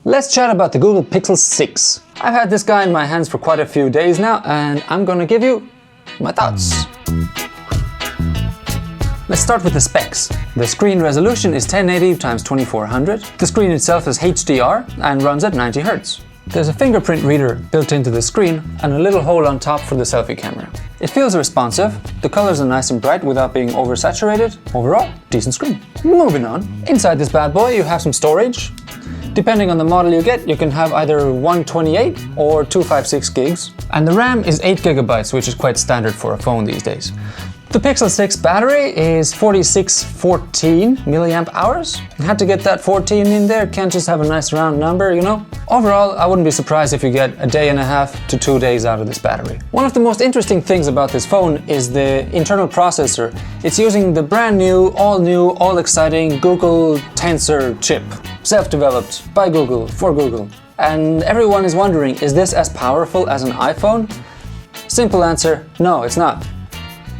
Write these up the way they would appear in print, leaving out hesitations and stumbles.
Let's chat about the Google Pixel 6. I've had this guy in my hands for quite a few days now, and I'm gonna give you my thoughts. Let's start with the specs. The screen resolution is 1080x2400. The screen itself is HDR and runs at 90 Hz. There's a fingerprint reader built into the screen and a little hole on top for the selfie camera. It feels responsive, the colors are nice and bright without being oversaturated. Overall, decent screen. Moving on. Inside this bad boy you have some storage. Depending on the model you get, you can have either 128 or 256 gigs. And the RAM is 8 GB, which is quite standard for a phone these days. The Pixel 6 battery is 4614 milliamp hours. Had to get that 14 in there, can't just have a nice round number, you know? Overall, I wouldn't be surprised if you get a day and a half to 2 days out of this battery. One of the most interesting things about this phone is the internal processor. It's using the brand new, all exciting Google Tensor chip. Self-developed by Google, for Google. And everyone is wondering, is this as powerful as an iPhone? Simple answer, no, it's not.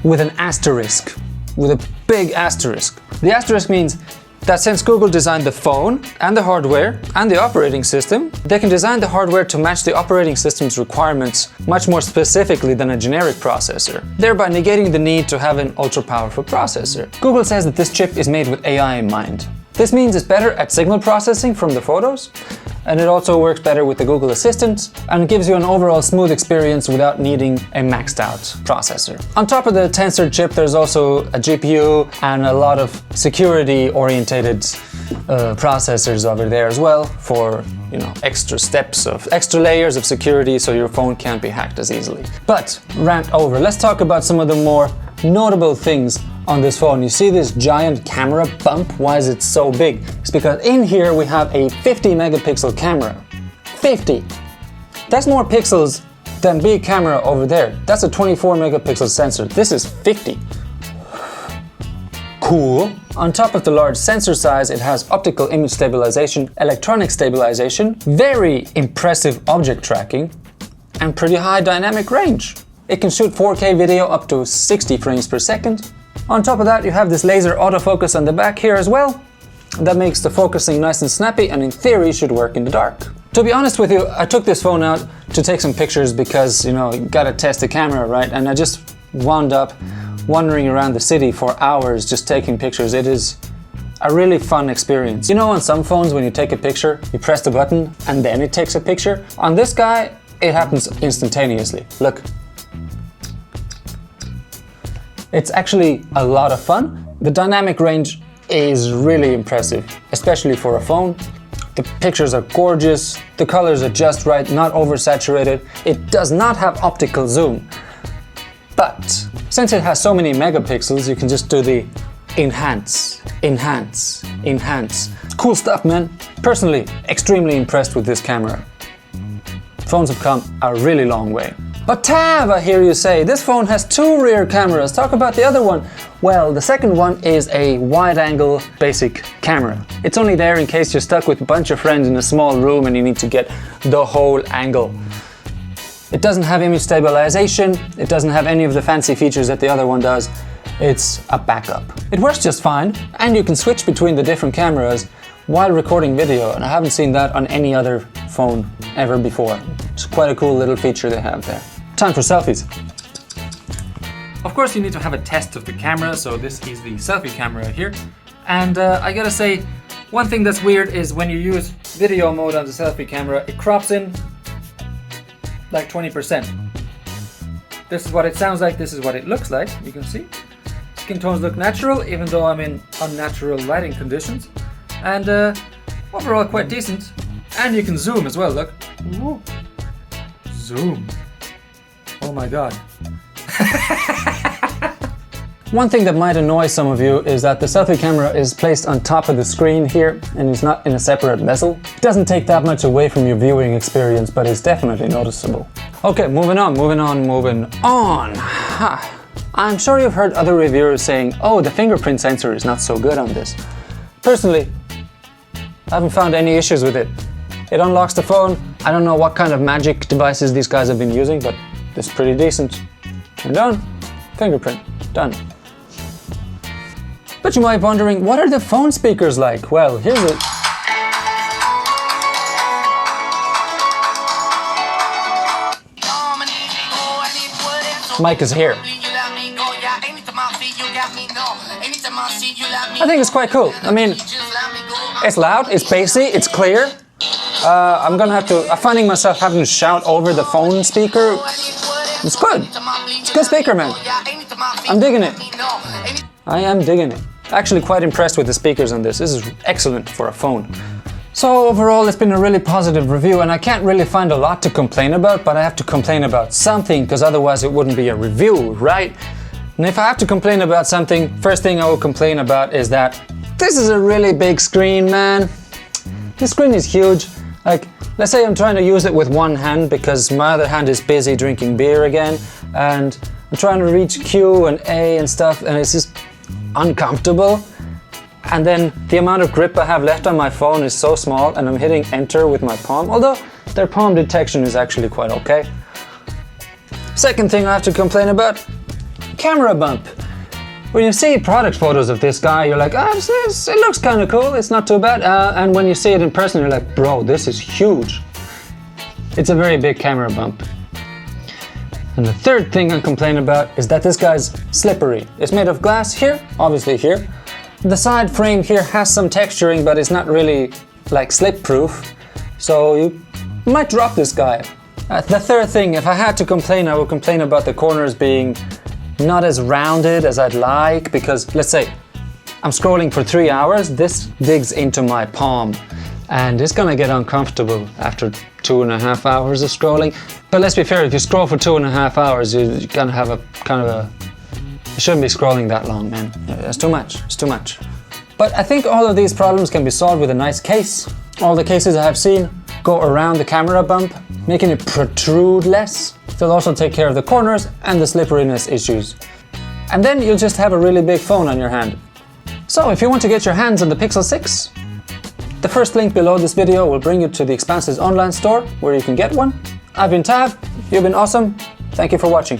With an asterisk, with a big asterisk. The asterisk means that since Google designed the phone and the hardware and the operating system, they can design the hardware to match the operating system's requirements much more specifically than a generic processor, thereby negating the need to have an ultra-powerful processor. Google says that this chip is made with AI in mind. This means it's better at signal processing from the photos, and it also works better with the Google Assistant, and it gives you an overall smooth experience without needing a maxed out processor. On top of the Tensor chip, there's also a GPU and a lot of security orientated processors over there as well for, you know, extra layers of security so your phone can't be hacked as easily. But rant over, let's talk about some of the more notable things on this phone. You see this giant camera bump? Why is it so big? It's because in here we have a 50 megapixel camera. 50! That's more pixels than big camera over there. That's a 24 megapixel sensor. This is 50. Cool. On top of the large sensor size, it has optical image stabilization, electronic stabilization, very impressive object tracking, and pretty high dynamic range. It can shoot 4K video up to 60 frames per second. On top of that, you have this laser autofocus on the back here as well. That makes the focusing nice and snappy and in theory should work in the dark. To be honest with you, I took this phone out to take some pictures because, you know, you gotta test the camera, right? And I just wound up wandering around the city for hours just taking pictures. It is a really fun experience. You know, on some phones when you take a picture, you press the button and then it takes a picture. On this guy, it happens instantaneously. Look. It's actually a lot of fun. The dynamic range is really impressive, especially for a phone. The pictures are gorgeous, the colors are just right, not oversaturated. It does not have optical zoom. But since it has so many megapixels, you can just do the enhance, enhance, enhance. Cool stuff, man. Personally, extremely impressed with this camera. Phones have come a really long way. But Tav, I hear you say, this phone has 2 rear cameras. Talk about the other one. Well, the second one is a wide-angle basic camera. It's only there in case you're stuck with a bunch of friends in a small room and you need to get the whole angle. It doesn't have image stabilization. It doesn't have any of the fancy features that the other one does. It's a backup. It works just fine, and you can switch between the different cameras while recording video, and I haven't seen that on any other phone ever before. It's quite a cool little feature they have there. Time for selfies. Of course you need to have a test of the camera, so this is the selfie camera here. And I gotta say, one thing that's weird is when you use video mode on the selfie camera, it crops in like 20%. This is what it sounds like, this is what it looks like, you can see. Skin tones look natural, even though I'm in unnatural lighting conditions. And overall quite decent. And you can zoom as well, look. Ooh. Zoom. Oh my god. One thing that might annoy some of you is that the selfie camera is placed on top of the screen here and is not in a separate bezel. It doesn't take that much away from your viewing experience, but it's definitely noticeable. Okay, moving on. I'm sure you've heard other reviewers saying, oh, the fingerprint sensor is not so good on this. Personally, I haven't found any issues with it. It unlocks the phone. I don't know what kind of magic devices these guys have been using, but it's pretty decent. Turned on, fingerprint, done. But you might be wondering, what are the phone speakers like? Well, here's it. mic is here. I think it's quite cool. I mean, it's loud, it's bassy, it's clear. I'm finding myself having to shout over the phone speaker. It's good. It's a good speaker, man. I'm digging it. I am digging it. Actually quite impressed with the speakers on this. This is excellent for a phone. So overall, it's been a really positive review, and I can't really find a lot to complain about, but I have to complain about something because otherwise it wouldn't be a review, right? And if I have to complain about something, first thing I will complain about is that this is a really big screen, man. This screen is huge. Like, let's say I'm trying to use it with one hand because my other hand is busy drinking beer again, and I'm trying to reach Q and A and stuff, and it's just uncomfortable. And then the amount of grip I have left on my phone is so small, and I'm hitting enter with my palm, although their palm detection is actually quite okay. Second thing I have to complain about, camera bump. When you see product photos of this guy, you're like, it looks kind of cool, it's not too bad. And when you see it in person, you're like, bro, this is huge. It's a very big camera bump. And the third thing I complain about is that this guy's slippery. It's made of glass here, obviously here. The side frame here has some texturing, but it's not really like slip proof. So you might drop this guy. The third thing, if I had to complain, I would complain about the corners being not as rounded as I'd like, because let's say I'm scrolling for 3 hours, this digs into my palm and it's gonna get uncomfortable after 2.5 hours of scrolling. But let's be fair, if you scroll for 2.5 hours, you're gonna have a kind of a, you shouldn't be scrolling that long, man. It's too much, it's too much. But I think all of these problems can be solved with a nice case. All the cases I have seen go around the camera bump, making it protrude less. They'll also take care of the corners and the slipperiness issues. And then you'll just have a really big phone on your hand. So if you want to get your hands on the Pixel 6, the first link below this video will bring you to the Expanse's online store where you can get one. I've been Tav, you've been awesome. Thank you for watching.